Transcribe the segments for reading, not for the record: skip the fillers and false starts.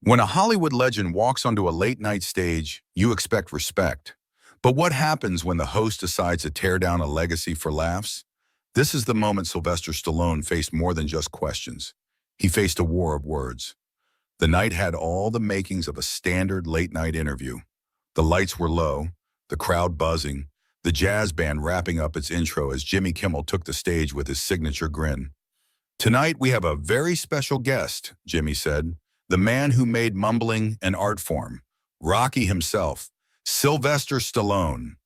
When a Hollywood legend walks onto a late-night stage, you expect respect. But what happens when the host decides to tear down a legacy for laughs? This is the moment Sylvester Stallone faced more than just questions. He faced a war of words. The night had all the makings of a standard late-night interview. The lights were low, the crowd buzzing, the jazz band wrapping up its intro as Jimmy Kimmel took the stage with his signature grin. "Tonight we have a very special guest," Jimmy said. "The man who made mumbling an art form. Rocky himself, Sylvester Stallone."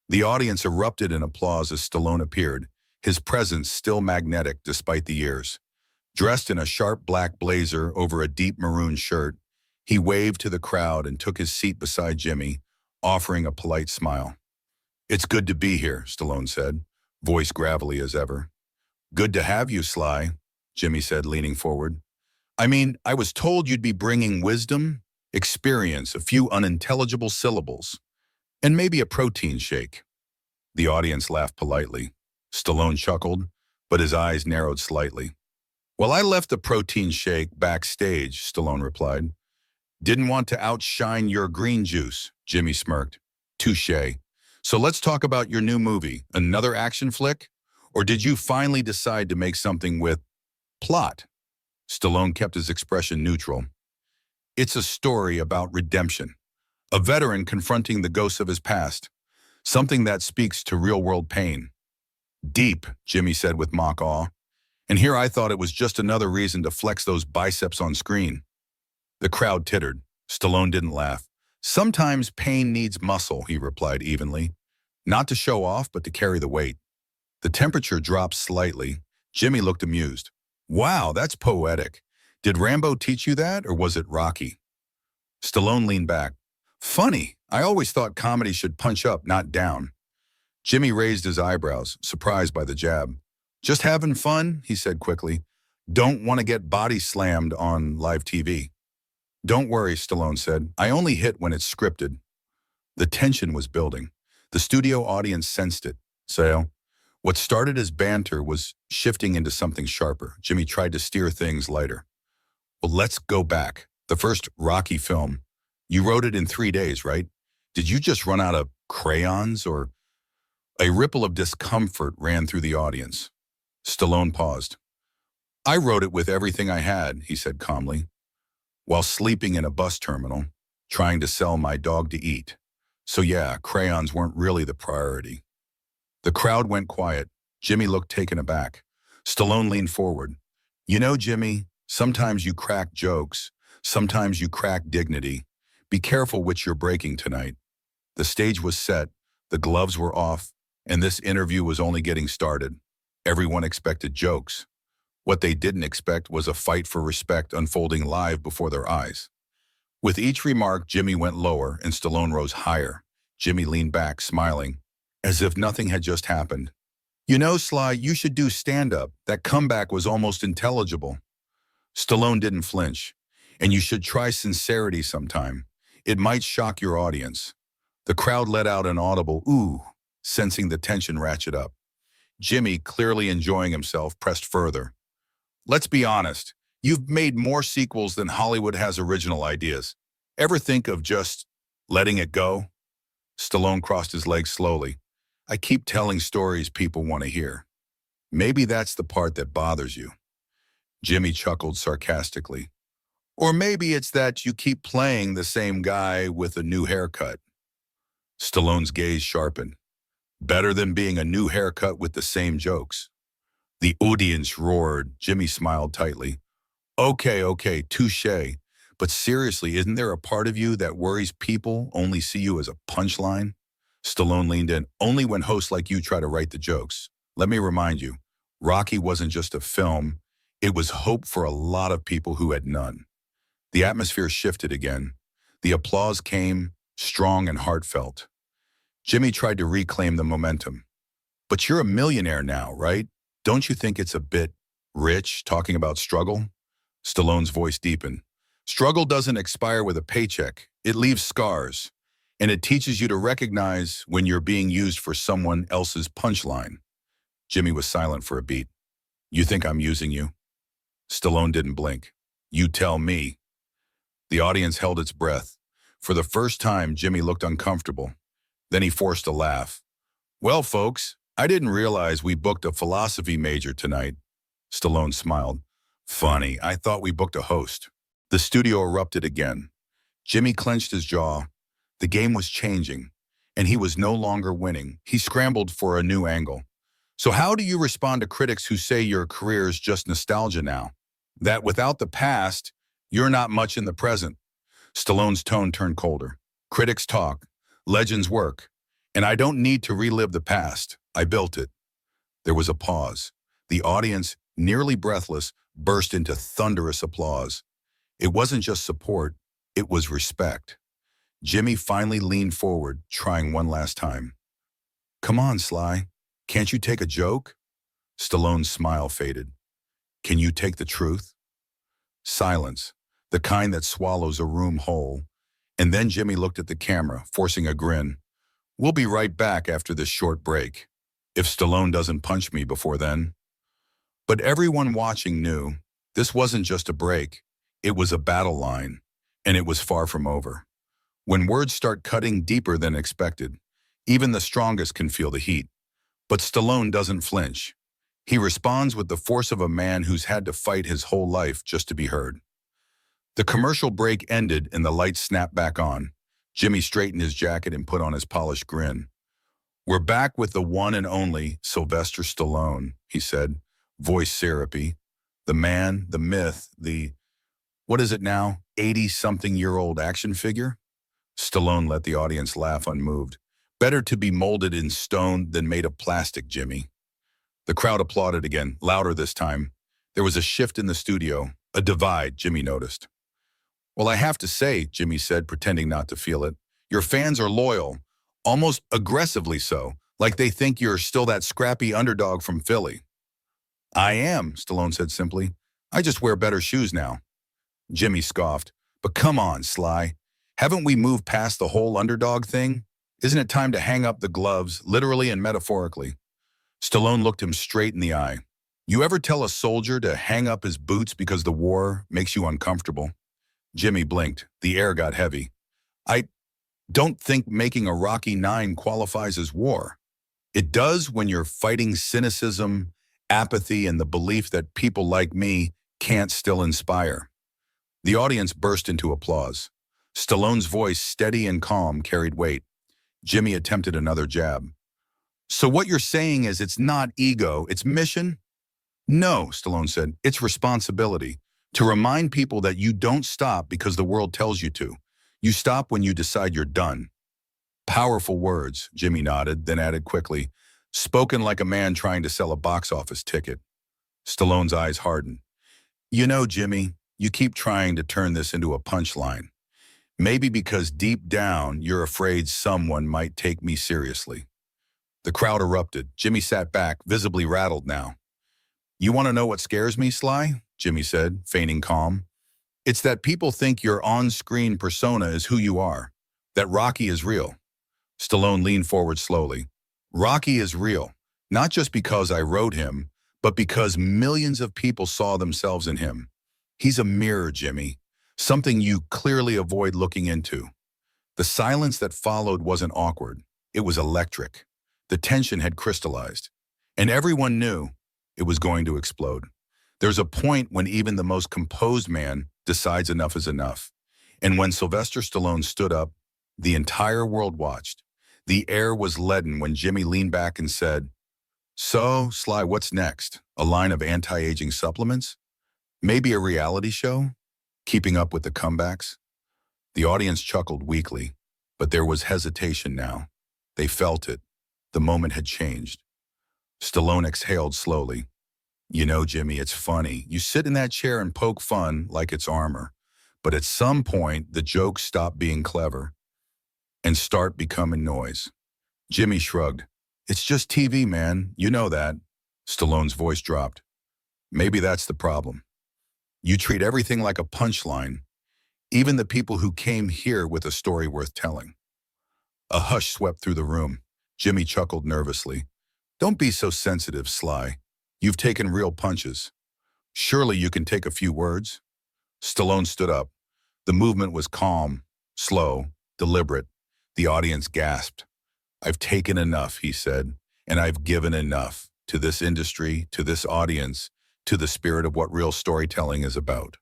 The audience erupted in applause as Stallone appeared, his presence still magnetic despite the years. Dressed in a sharp black blazer over a deep maroon shirt, he waved to the crowd and took his seat beside Jimmy, offering a polite smile. "It's good to be here," Stallone said, voice gravelly as ever. "Good to have you, Sly," Jimmy said, leaning forward. I was told you'd be bringing wisdom, experience, a few unintelligible syllables, and maybe a protein shake." The audience laughed politely. Stallone chuckled, but his eyes narrowed slightly. "Well, I left the protein shake backstage," Stallone replied. "Didn't want to outshine your green juice," Jimmy smirked. "Touché. So let's talk about your new movie, another action flick? Or did you finally decide to make something with plot?" Stallone kept his expression neutral. "It's a story about redemption. A veteran confronting the ghosts of his past. Something that speaks to real-world pain." "Deep," Jimmy said with mock awe. "And here I thought it was just another reason to flex those biceps on screen." The crowd tittered. Stallone didn't laugh. "Sometimes pain needs muscle," he replied evenly. "Not to show off, but to carry the weight." The temperature dropped slightly. Jimmy looked amused. "Wow, that's poetic. Did Rambo teach you that, or was it Rocky?" Stallone leaned back. "Funny, I always thought comedy should punch up, not down." Jimmy raised his eyebrows, surprised by the jab. "Just having fun," he said quickly. "Don't want to get body slammed on live TV." "Don't worry," Stallone said. "I only hit when it's scripted." The tension was building. The studio audience sensed it. So, what started as banter was shifting into something sharper. Jimmy tried to steer things lighter. "Well, let's go back. The first Rocky film. You wrote it in 3 days, right? Did you just run out of crayons, or—" A ripple of discomfort ran through the audience. Stallone paused. "I wrote it with everything I had," he said calmly, "while sleeping in a bus terminal, trying to sell my dog to eat. So yeah, crayons weren't really the priority." The crowd went quiet. Jimmy looked taken aback. Stallone leaned forward. "You know, Jimmy, sometimes you crack jokes. Sometimes you crack dignity. Be careful which you're breaking tonight." The stage was set, the gloves were off, and this interview was only getting started. Everyone expected jokes. What they didn't expect was a fight for respect unfolding live before their eyes. With each remark, Jimmy went lower and Stallone rose higher. Jimmy leaned back, smiling, as if nothing had just happened. "You know, Sly, you should do stand-up. That comeback was almost intelligible." Stallone didn't flinch. "And you should try sincerity sometime. It might shock your audience." The crowd let out an audible "ooh," sensing the tension ratchet up. Jimmy, clearly enjoying himself, pressed further. "Let's be honest. You've made more sequels than Hollywood has original ideas. Ever think of just letting it go?" Stallone crossed his legs slowly. "I keep telling stories people want to hear. Maybe that's the part that bothers you." Jimmy chuckled sarcastically. "Or maybe it's that you keep playing the same guy with a new haircut." Stallone's gaze sharpened. "Better than being a new haircut with the same jokes." The audience roared. Jimmy smiled tightly. Okay, touché. But seriously, isn't there a part of you that worries people only see you as a punchline?" Stallone leaned in. "Only when hosts like you try to write the jokes. Let me remind you, Rocky wasn't just a film. It was hope for a lot of people who had none." The atmosphere shifted again. The applause came, strong and heartfelt. Jimmy tried to reclaim the momentum. "But you're a millionaire now, right? Don't you think it's a bit rich talking about struggle?" Stallone's voice deepened. "Struggle doesn't expire with a paycheck. It leaves scars. And it teaches you to recognize when you're being used for someone else's punchline." Jimmy was silent for a beat. "You think I'm using you?" Stallone didn't blink. "You tell me." The audience held its breath. For the first time, Jimmy looked uncomfortable. Then he forced a laugh. Well, folks, I didn't realize we booked a philosophy major tonight. Stallone smiled. Funny, I thought we booked a host. The studio erupted again. Jimmy clenched his jaw. The game was changing, and he was no longer winning. He scrambled for a new angle. So how do you respond to critics who say your career is just nostalgia now? That without the past, you're not much in the present? Stallone's tone turned colder. Critics talk, legends work, and I don't need to relive the past. I built it. There was a pause. The audience, nearly breathless, burst into thunderous applause. It wasn't just support, it was respect. Jimmy finally leaned forward, trying one last time. Come on, Sly. Can't you take a joke? Stallone's smile faded. Can you take the truth? Silence, the kind that swallows a room whole. And then Jimmy looked at the camera, forcing a grin. We'll be right back after this short break. If Stallone doesn't punch me before then. But everyone watching knew this wasn't just a break. It was a battle line, and it was far from over. When words start cutting deeper than expected, even the strongest can feel the heat. But Stallone doesn't flinch. He responds with the force of a man who's had to fight his whole life just to be heard. The commercial break ended and the lights snapped back on. Jimmy straightened his jacket and put on his polished grin. We're back with the one and only Sylvester Stallone, he said, voice syrupy. The man, the myth, what is it now, 80-something-year-old action figure? Stallone let the audience laugh unmoved. Better to be molded in stone than made of plastic, Jimmy. The crowd applauded again, louder this time. There was a shift in the studio, a divide, Jimmy noticed. Well, I have to say, Jimmy said, pretending not to feel it, your fans are loyal, almost aggressively so, like they think you're still that scrappy underdog from Philly. I am, Stallone said simply. I just wear better shoes now. Jimmy scoffed. But come on, Sly. Haven't we moved past the whole underdog thing? Isn't it time to hang up the gloves, literally and metaphorically? Stallone looked him straight in the eye. You ever tell a soldier to hang up his boots because the war makes you uncomfortable? Jimmy blinked. The air got heavy. I don't think making a Rocky IX qualifies as war. It does when you're fighting cynicism, apathy, and the belief that people like me can't still inspire. The audience burst into applause. Stallone's voice, steady and calm, carried weight. Jimmy attempted another jab. So what you're saying is it's not ego, it's mission? No, Stallone said, it's responsibility. To remind people that you don't stop because the world tells you to. You stop when you decide you're done. Powerful words, Jimmy nodded, then added quickly, spoken like a man trying to sell a box office ticket. Stallone's eyes hardened. You know, Jimmy, you keep trying to turn this into a punchline. Maybe because deep down you're afraid someone might take me seriously. The crowd erupted. Jimmy sat back, visibly rattled now. You want to know what scares me, Sly? Jimmy said, feigning calm. It's that people think your on-screen persona is who you are, that Rocky is real. Stallone leaned forward slowly. Rocky is real, not just because I wrote him, but because millions of people saw themselves in him. He's a mirror, Jimmy, something you clearly avoid looking into. The silence that followed wasn't awkward. It was electric. The tension had crystallized, and everyone knew it was going to explode. There's a point when even the most composed man decides enough is enough. And when Sylvester Stallone stood up, the entire world watched. The air was leaden when Jimmy leaned back and said, So, Sly, what's next? A line of anti-aging supplements? Maybe a reality show? Keeping up with the comebacks? The audience chuckled weakly, but there was hesitation now. They felt it. The moment had changed. Stallone exhaled slowly. You know, Jimmy, it's funny. You sit in that chair and poke fun like it's armor. But at some point, the jokes stop being clever and start becoming noise. Jimmy shrugged. It's just TV, man. You know that. Stallone's voice dropped. Maybe that's the problem. You treat everything like a punchline, even the people who came here with a story worth telling. A hush swept through the room. Jimmy chuckled nervously. Don't be so sensitive, Sly. You've taken real punches. Surely you can take a few words. Stallone stood up. The movement was calm, slow, deliberate. The audience gasped. "I've taken enough," he said, "and I've given enough to this industry, to this audience, to the spirit of what real storytelling is about."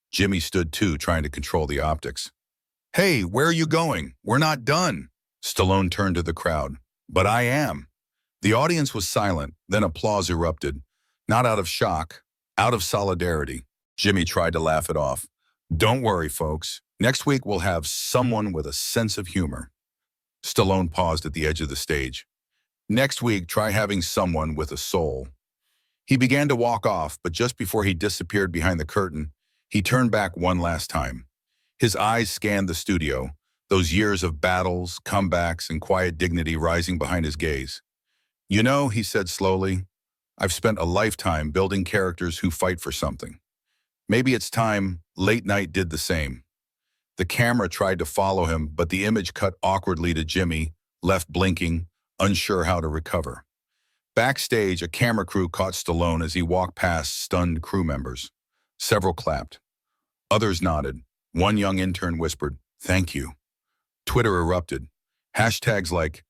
Jimmy stood too, trying to control the optics. "Hey, where are you going? We're not done." Stallone turned to the crowd. "But I am." The audience was silent, then applause erupted. Not out of shock, out of solidarity. Jimmy tried to laugh it off. "Don't worry, folks. Next week we'll have someone with a sense of humor." Stallone paused at the edge of the stage. "Next week, try having someone with a soul." He began to walk off, but just before he disappeared behind the curtain, he turned back one last time. His eyes scanned the studio, those years of battles, comebacks, and quiet dignity rising behind his gaze. "You know," he said slowly, "I've spent a lifetime building characters who fight for something. Maybe it's time Late Night did the same." The camera tried to follow him, but the image cut awkwardly to Jimmy, left blinking, unsure how to recover. Backstage, a camera crew caught Stallone as he walked past stunned crew members. Several clapped. Others nodded. One young intern whispered, "Thank you." Twitter erupted. Hashtags like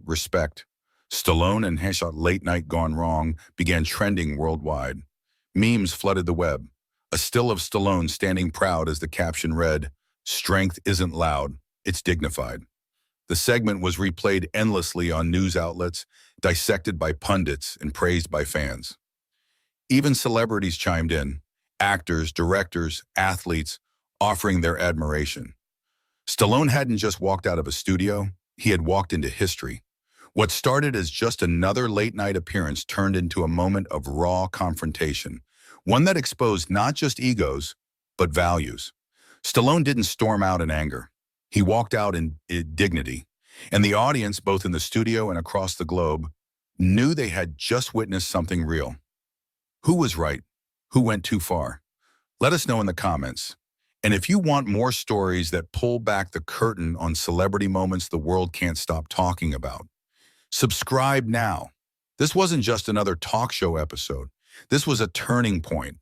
#respect, Stallone and #Late Night Gone Wrong began trending worldwide. Memes flooded the web. A still of Stallone standing proud as the caption read, "Strength isn't loud, it's dignified." The segment was replayed endlessly on news outlets, dissected by pundits and praised by fans. Even celebrities chimed in, actors, directors, athletes, offering their admiration. Stallone hadn't just walked out of a studio, he had walked into history. What started as just another late-night appearance turned into a moment of raw confrontation, one that exposed not just egos, but values. Stallone didn't storm out in anger. He walked out in dignity, and the audience, both in the studio and across the globe, knew they had just witnessed something real. Who was right? Who went too far? Let us know in the comments. And if you want more stories that pull back the curtain on celebrity moments the world can't stop talking about, subscribe now. This wasn't just another talk show episode. This was a turning point,